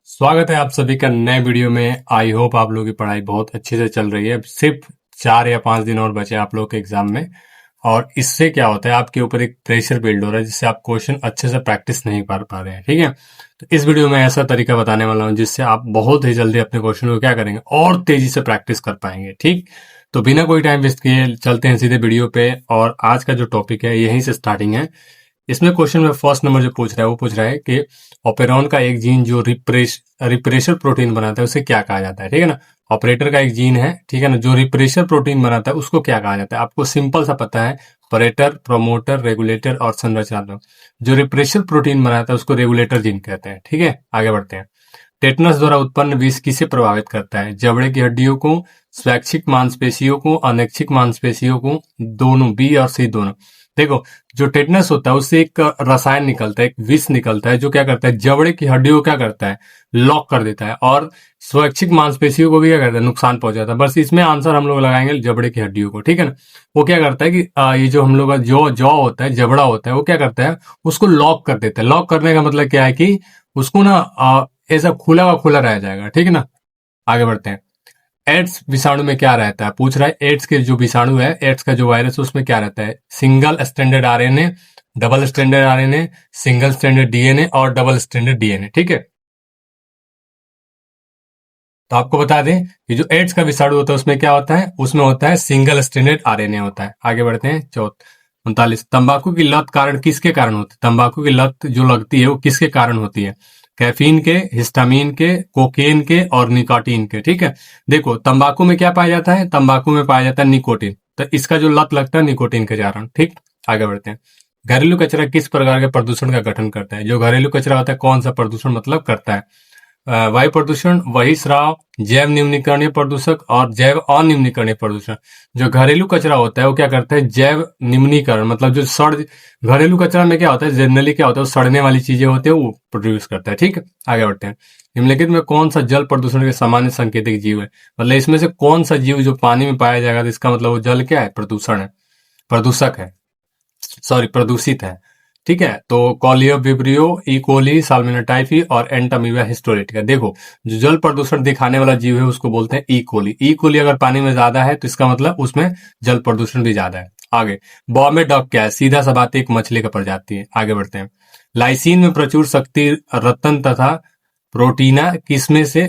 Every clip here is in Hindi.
स्वागत है आप सभी का नए वीडियो में। आई होप आप लोगों की पढ़ाई बहुत अच्छे से चल रही है। अब सिर्फ 4 या 5 दिन और बचे आप लोगों के एग्जाम में, और इससे क्या होता है, आपके ऊपर एक प्रेशर बिल्ड हो रहा है जिससे आप क्वेश्चन अच्छे से प्रैक्टिस नहीं कर पा रहे हैं। ठीक है, तो इस वीडियो में ऐसा तरीका बताने वाला हूँ जिससे आप बहुत ही जल्दी अपने क्वेश्चन को क्या करेंगे और तेजी से प्रैक्टिस कर पाएंगे। ठीक, तो बिना कोई टाइम वेस्ट किए चलते हैं सीधे वीडियो पे। और आज का जो टॉपिक है यहीं से स्टार्टिंग है। इसमें क्वेश्चन में फर्स्ट नंबर जो पूछ रहा है वो पूछ रहा है कि ऑपेरॉन का एक जीन जो रिप्रेशर प्रोटीन बनाता है उसे क्या कहा जाता है। ठीक है ना, ऑपरेटर का एक जीन है, ठीक है ना, जो रिप्रेशर प्रोटीन बनाता है उसको क्या कहा जाता है। आपको सिंपल सा पता है, ऑपरेटर, प्रोमोटर, रेगुलेटर और संरचनात्मक। जो रिप्रेशर प्रोटीन बनाता है उसको रेगुलेटर जीन कहते हैं। ठीक है, आगे बढ़ते हैं। टेटनस द्वारा उत्पन्न विष किसे प्रभावित करता है? जबड़े की हड्डियों को, स्वैच्छिक मांसपेशियों को, अनैच्छिक मांसपेशियों को, दोनों, बी और सी दोनों। देखो, जो टेटनस होता है उससे एक रसायन निकलता है, एक विष निकलता है जो क्या करता है, जबड़े की हड्डियों को क्या करता है, लॉक कर देता है, और स्वैच्छिक मांसपेशियों को भी क्या करता है, नुकसान पहुंचाता है। बस इसमें आंसर हम लोग लगाएंगे जबड़े की हड्डियों को। ठीक है ना, वो क्या करता है कि ये जो हम लोग का जॉ जॉ होता है, जबड़ा होता है, वो क्या करता है, उसको लॉक कर देता है। लॉक करने का मतलब क्या है कि उसको ना ऐसा खुला हुआ खुला रह जाएगा। ठीक है ना, आगे बढ़ते हैं। एड्स विषाणु में क्या रहता है? पूछ रहा है एड्स के जो विषाणु है, एड्स का जो वायरस है उसमें क्या रहता है? Single standard RNA, double standard RNA, single standard DNA और डबल स्टैंडर्ड डीएनए। ठीक है, तो आपको बता दें कि जो एड्स का विषाणु होता है उसमें क्या होता है, उसमें होता है सिंगल स्टैंडर्ड आरएनए होता है। आगे बढ़ते हैं। 39, तंबाकू की लत कारण किसके कारण होती है? तंबाकू की लत जो लगती है वो किसके कारण होती है? कैफीन के, हिस्टामीन के, कोकेन के और निकोटीन के। ठीक है, देखो तंबाकू में क्या पाया जाता है? तंबाकू में पाया जाता है निकोटीन, तो इसका जो लत लगता है निकोटीन के कारण। ठीक, आगे बढ़ते हैं। घरेलू कचरा किस प्रकार के प्रदूषण का गठन करता है? जो घरेलू कचरा होता है कौन सा प्रदूषण मतलब करता है? वायु प्रदूषण, बहिस्राव, जैव निम्नीकरणीय प्रदूषक और जैव अनिम्नीकरणीय प्रदूषण। जो घरेलू कचरा होता है वो क्या करता है, जैव निम्नीकरण, मतलब जो सड़, घरेलू कचरा में क्या होता है, जनरली क्या होता है, सड़ने वाली चीजें होती है वो प्रोड्यूस करता है। ठीक है, आगे बढ़ते हैं। निम्नलिखित में कौन सा जल प्रदूषण के सामान्य सांकेतिक जीव है? मतलब इसमें से कौन सा जीव जो पानी में पाया जाएगा तो इसका मतलब वो जल क्या है, प्रदूषण है, प्रदूषक है, सॉरी प्रदूषित है। ठीक है, तो कॉलियो विब्रियो, इकोली, साल्मोनेला टाइफी और एंटामीबा हिस्टोरिटिका। देखो, जो जल प्रदूषण दिखाने वाला जीव है उसको बोलते हैं इकोली। इकोली अगर पानी में ज्यादा है तो इसका मतलब उसमें जल प्रदूषण भी ज्यादा है। आगे, बॉम्बे डॉग क्या है? सीधा सा बात है, एक मछली का प्रजाति है। आगे बढ़ते हैं। लाइसिन में प्रचुर शक्ति रतन तथा प्रोटीना किसमें से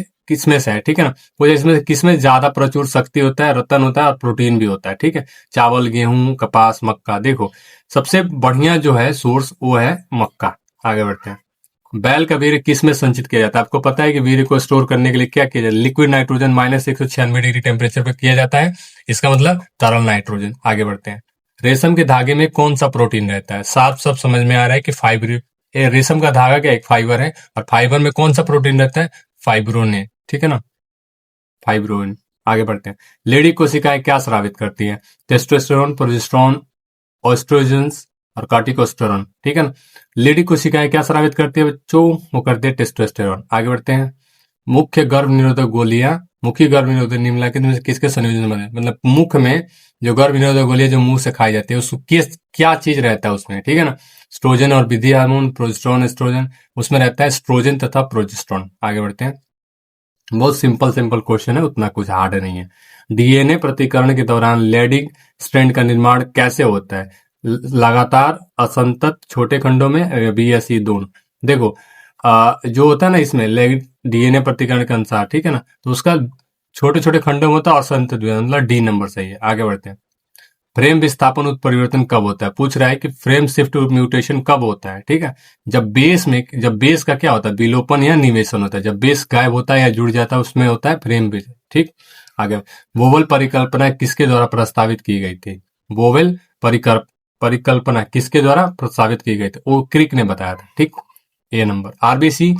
है? ठीक है ना, वो इसमें किसमें ज्यादा प्रचुर शक्ति होता है, रतन होता है और प्रोटीन भी होता है। ठीक है, चावल, गेहूं, कपास, मक्का। देखो, सबसे बढ़िया जो है सोर्स वो है मक्का। आगे बढ़ते हैं। बैल का वीर्य किस में संचित किया जाता है? आपको पता है कि वीर्य को स्टोर करने के लिए क्या किया जाता है? लिक्विड नाइट्रोजन -196 डिग्री टेम्परेचर पर किया जाता है, इसका मतलब तरल नाइट्रोजन। आगे बढ़ते हैं। रेशम के धागे में कौन सा प्रोटीन रहता है? साफ सब समझ में आ रहा है कि फाइबर, रेशम का धागा क्या एक फाइबर है, और फाइबर में कौन सा प्रोटीन रहता है? फाइब्रोन। ठीक है ना, फाइब्रोइन। आगे बढ़ते हैं। लेडी कोशिकाएं क्या स्रावित करती है? टेस्टोस्टेरोन, प्रोजेस्टेरोन, ऑस्ट्रोजन्स और कार्टिकोस्टेरोन। ठीक है ना, लेडी कोशिकाएं क्या स्रावित करती है बच्चों? वो करती है टेस्टोस्टेरोन। आगे बढ़ते हैं। मुख्य गर्भ निरोधक गोलियां, मुख्य गर्भ निरोधक निम्नलिखित में से किसके संयोजन से बने? मतलब मुख में जो गर्भ निरोधक गोलियां जो मुंह से खाई जाती है उसको किस क्या चीज रहता है उसमें? ठीक है ना, स्ट्रोजन और विधि हार्मोन, प्रोजेस्टेरोन, एस्ट्रोजन। उसमें रहता है स्ट्रोजन तथा प्रोजेस्टेरोन। आगे बढ़ते हैं। बहुत सिंपल सिंपल क्वेश्चन है, उतना कुछ हार्ड नहीं है। डीएनए प्रतिकरण के दौरान लेडिंग स्ट्रैंड का निर्माण कैसे होता है? लगातार, असंतत, छोटे खंडों में, बी या सी दोनों। देखो, जो होता है ना इसमें डीएनए प्रतिकरण के अनुसार, ठीक है ना, तो उसका छोटे छोटे खंडों में होता है और असंतत भी, मतलब डी नंबर सही है। आगे बढ़ते हैं। फ्रेम विस्थापन उत्परिवर्तन कब होता है? पूछ रहा है कि फ्रेम शिफ्ट म्यूटेशन कब होता है। ठीक है, जब बेस का क्या होता है, विलोपन या निवेशन होता है। जब बेस गायब होता है या जुड़ जाता है उसमें होता है फ्रेम भी। ठीक, आगे। वोवल परिकल्पना किसके द्वारा प्रस्तावित की गई थी? वोवेल परिकल्पना किसके द्वारा प्रस्तावित की गई थी? वो क्रिक ने बताया था। ठीक, ए नंबर। आरबीसी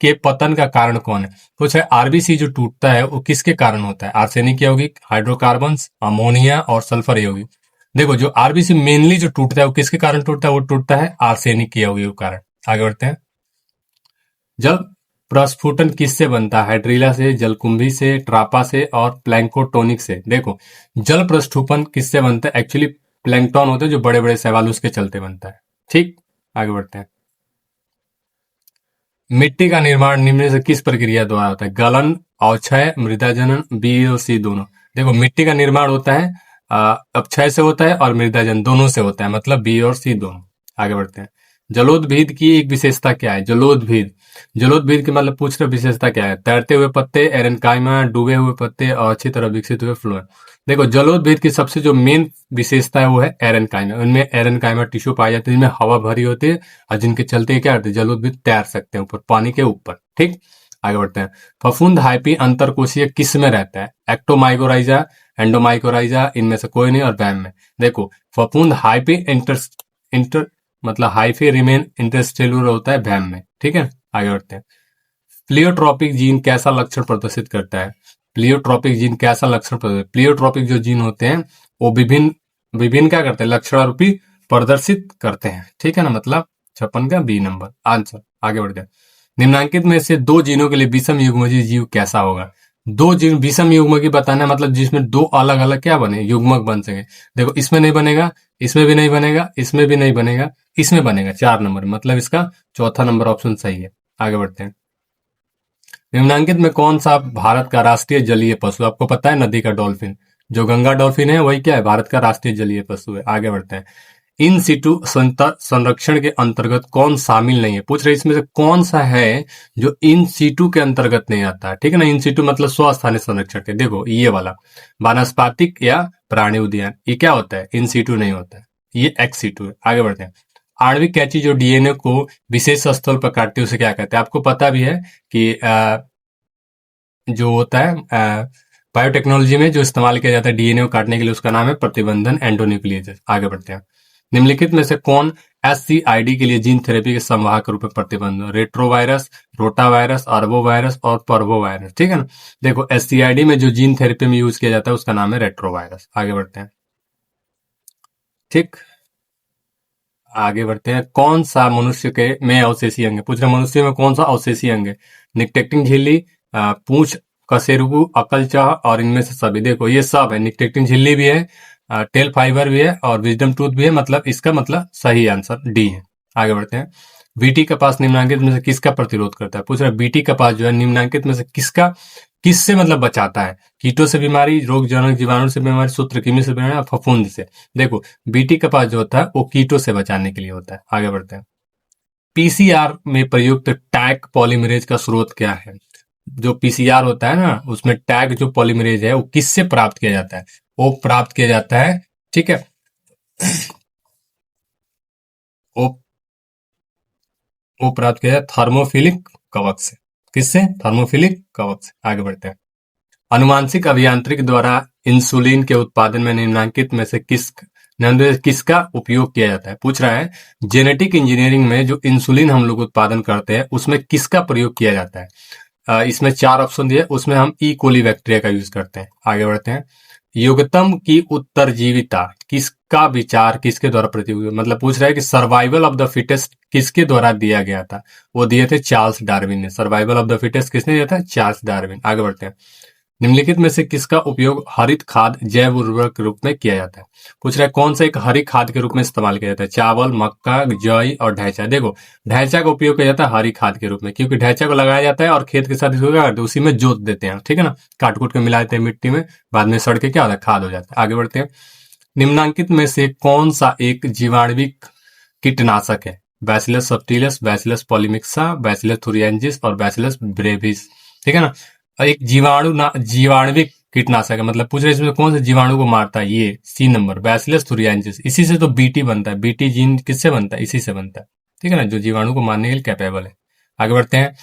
के पतन का कारण कौन है? कुछ है, आरबीसी जो टूटता है वो किसके कारण होता है? आर्सेनिक यौगिक, हाइड्रोकार्बन्स, अमोनिया और सल्फर यौगिक। देखो, जो आरबीसी मेनली जो टूटता है वो किसके कारण टूटता है? वो टूटता है आर्सेनिक के यौगिक के कारण। आगे बढ़ते हैं। जल प्रस्फुटन किससे बनता है? हाइड्रीला से, जलकुंभी से, ट्रापा से और प्लैंकोटोनिक से। देखो, जल प्रस्फुटन किससे बनता है? एक्चुअली प्लैंकटन होते हैं जो बड़े बड़े शैवाल, उसके चलते बनता है। ठीक, आगे बढ़ते हैं। मिट्टी का निर्माण निम्न से किस प्रक्रिया द्वारा होता है? गलन, अवक्षय, मृदा जनन, बी और सी दोनों। देखो मिट्टी का निर्माण होता है अक्षय से होता है और मृदा जनन दोनों से होता है, मतलब बी और सी दोनों। आगे बढ़ते हैं। जलोदभिद की एक विशेषता क्या है? जलोदभिद, जलोदभिद की मतलब पूछ रहे विशेषता क्या है? तैरते हुए पत्ते, एरेनकाइमा, डूबे हुए पत्ते और अच्छी तरह विकसित हुए फ्लोएम। देखो जलोदभिद की सबसे जो मेन विशेषता है वो है एरेनकाइमा। उनमें एरेनकाइमा टिश्यू पाई जाती है जिनमें हवा भरी होती है और जिनके चलते क्या करते हैं, जलोदभिद तैर सकते हैं ऊपर पानी के ऊपर। ठीक, आगे बढ़ते हैं। फफूंद हाइपी अंतरकोशीय किस में रहता है? एक्टोमाइकोराइजा, एंडोमाइकोराइजा, इनमें से कोई नहीं और वैम में। देखो फफूंद हाइपी इंटर मतलब हाइफी रिमेन इंटरस्टेलुलर होता है वैम में। ठीक है, आगे बढ़ते हैं। प्लियोट्रोपिक जीन कैसा लक्षण प्रदर्शित करता है? प्लियोट्रोपिक जीन कैसा लक्षण प्रदर्शित? प्लियोट्रोपिक जो जीन होते हैं वो विभिन्न विभिन्न क्या करते हैं, लक्षणारूपी प्रदर्शित करते हैं। ठीक है ना, मतलब 56 का बी नंबर आंसर। आगे बढ़ते हैं। निम्नांकित में से दो जीनों के लिए विषम युग्मजीय जीव कैसा होगा? दो जीन विषम युग्म की बताना है, मतलब जिसमें दो अलग अलग क्या बने, युग्मक बन सके। देखो इसमें नहीं बनेगा, इसमें भी नहीं बनेगा, इसमें भी नहीं बनेगा, इसमें बनेगा 4 नंबर, मतलब इसका चौथा नंबर ऑप्शन सही है। आगे बढ़ते हैं। निम्नांकित में कौन सा भारत का राष्ट्रीय जलीय पशु? आपको पता है नदी का डॉल्फिन, जो गंगा डॉल्फिन है वही क्या है, भारत का राष्ट्रीय जलीय पशु है। आगे बढ़ते हैं। इन सीटू संरक्षण के अंतर्गत कौन शामिल नहीं है? पूछ रहे इसमें से कौन सा है जो इन सीटू के अंतर्गत नहीं आता है। ठीक है ना, इन सीटू मतलब स्वस्थानीय संरक्षण के। देखो ये वाला वानस्पतिक या प्राणी उद्यान, ये क्या होता है, इन सीटू नहीं होता है, ये एक्स सीटू है। आगे बढ़ते हैं। आणविक कैंची जो डीएनए को विशेष स्थल पर काटती है उसे क्या कहते हैं? आपको पता भी है कि जो होता है बायोटेक्नोलॉजी में जो इस्तेमाल किया जाता है डीएनए को काटने के लिए, उसका नाम है प्रतिबंधन एंडोन्यूक्लिएज। आगे बढ़ते हैं। निम्नलिखित में से कौन एससीआईडी के लिए जीन थेरेपी के संवाहक के रूप में प्रतिबंध? रेट्रोवायरस, रोटावायरस, अर्बोवायरस और पर्वोवायरस। ठीक है ना, देखो एससीआईडी में जो जीन थेरेपी में यूज किया जाता है उसका नाम है रेट्रोवायरस। आगे बढ़ते हैं। ठीक, आगे बढ़ते हैं। कौन सा मनुष्य के में अवशेषी अंग है? पूछ रहे मनुष्य में कौन सा अवशेषी अंग है? निकटेक्टिंग झिल्ली, पूंछ, कशेरुगु, अकलचाह और इनमें से सभी। देखो ये सब है, निकटेक्टिंग झिल्ली भी है, टेल फाइबर भी है और विजडम टूथ भी है, मतलब इसका मतलब सही आंसर डी है। आगे बढ़ते हैं। बीटी कपास निम्नांकित में से किसका प्रतिरोध करता है? पूछ रहा है बीटी कपास जो है निम्नांकित में से किसका, किससे मतलब बचाता है? कीटों से बीमारी, रोग जनक जीवाणु से बीमारी, सूत्रकृमि से बीमारी, फफूंद से। देखो बीटी कपास जो होता है वो कीटों से बचाने के लिए होता है। आगे बढ़ते हैं। पीसीआर में प्रयुक्त टैग पॉलीमरेज का स्रोत क्या है? जो पीसीआर होता है ना उसमें टैग जो पॉलीमरेज है वो किससे प्राप्त किया जाता है? वो प्राप्त किया जाता है, ठीक है, वो वो प्राप्त किया जाता है थर्मोफिलिक कवक से। किससे? थर्मोफिलिक कवक से। आगे बढ़ते हैं। अनुवांशिक अभियांत्रिकी द्वारा इंसुलिन के उत्पादन में निम्नांकित में से किसका उपयोग किया जाता है? पूछ रहा है जेनेटिक इंजीनियरिंग में जो इंसुलिन हम लोग उत्पादन करते हैं उसमें किसका प्रयोग किया जाता है? इसमें 4 ऑप्शन दिए, उसमें हम ई कोली बैक्टीरिया का यूज करते हैं। आगे बढ़ते हैं। युगतम की उत्तरजीविता किसका विचार किसके द्वारा प्रतियोगी, मतलब पूछ रहा है कि सर्वाइवल ऑफ द फिटेस्ट किसके द्वारा दिया गया था? वो दिए थे चार्ल्स डार्विन ने। सर्वाइवल ऑफ द फिटेस्ट किसने दिया था? Charles Darwin. आगे बढ़ते हैं। निम्नलिखित में से किसका उपयोग हरित खाद जैव उर्वरक के रूप में किया जाता है? पूछ रहा है कौन सा एक हरित खाद के रूप में इस्तेमाल किया जाता है? चावल, मक्का, जई और ढैंचा। देखो ढैंचा का उपयोग किया जाता है हरी खाद के रूप में, क्योंकि ढैंचा को लगाया जाता है और खेत के साथ इसको क्या करते हैं, उसी में जोत देते हैं। ठीक है ना, काट कूट के मिला देते हैं मिट्टी में, बाद में सड़ के क्या होता है, खाद हो जाता है। आगे बढ़ते हैं। निम्नांकित में से कौन सा एक जीवाणुविक कीटनाशक है? बैसिलस सब्टिलस, बैसिलस पॉलीमिक्सा, बैसिलस थुरिएंसिस और बैसिलस ब्रेविस। ठीक है ना, एक जीवाणुविक कीटनाशक है, मतलब पूछ रहे इसमें कौन से जीवाणु को मारता है? ये सी नंबर बैसिलस थुरिएंसिस। इसी से तो बीटी बनता है, बीटी जीन किससे बनता है? इसी से बनता है। ठीक है ना, जो जीवाणु को मारने के लिए कैपेबल है। आगे बढ़ते हैं।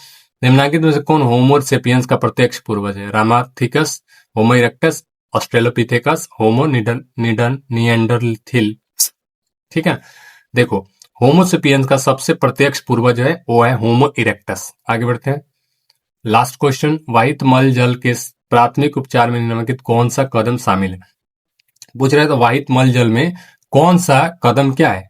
निम्नांकित में से कौन होमो सेपियंस का प्रत्यक्ष पूर्वज है? रामाथिकस, होमो इरेक्टस, ऑस्ट्रेलोपिथेकस, होमो निएंडरथिल। ठीक है, देखो होमो सेपियंस का सबसे प्रत्यक्ष पूर्वज है वो है होमो इरेक्टस। आगे बढ़ते हैं। लास्ट क्वेश्चन, वाहित मल जल के प्राथमिक उपचार में निम्नलिखित कौन सा कदम शामिल है? पूछ रहे तो वाहित मल जल में कौन सा कदम क्या है?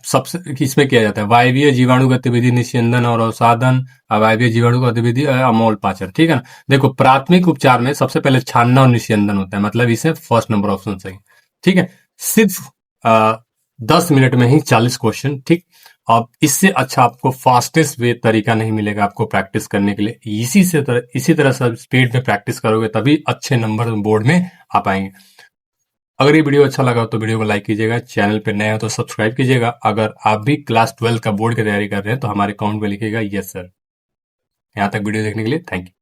सबसे इसमें किया जाता है वायवीय जीवाणु गतिविधि निस्यंदन और अवसादन, अवायवीय जीवाणु गतिविधि अमोल पाचन। ठीक है ना, देखो प्राथमिक उपचार में सबसे पहले छानना और निस्यंदन होता है, मतलब इसे फर्स्ट नंबर ऑप्शन सही। ठीक है, सिर्फ 10 मिनट में ही 40 क्वेश्चन। ठीक, अब इससे अच्छा आपको फास्टेस्ट वे तरीका नहीं मिलेगा आपको प्रैक्टिस करने के लिए। इसी तरह सब स्पीड में प्रैक्टिस करोगे तभी अच्छे नंबर बोर्ड में आ पाएंगे। अगर ये वीडियो अच्छा लगा तो वीडियो को लाइक कीजिएगा, चैनल पे नए हो तो सब्सक्राइब कीजिएगा। अगर आप भी क्लास 12 का बोर्ड की तैयारी कर रहे हैं तो हमारे कमेंट में लिखिएगा यस सर। यहाँ तक वीडियो देखने के लिए थैंक यू।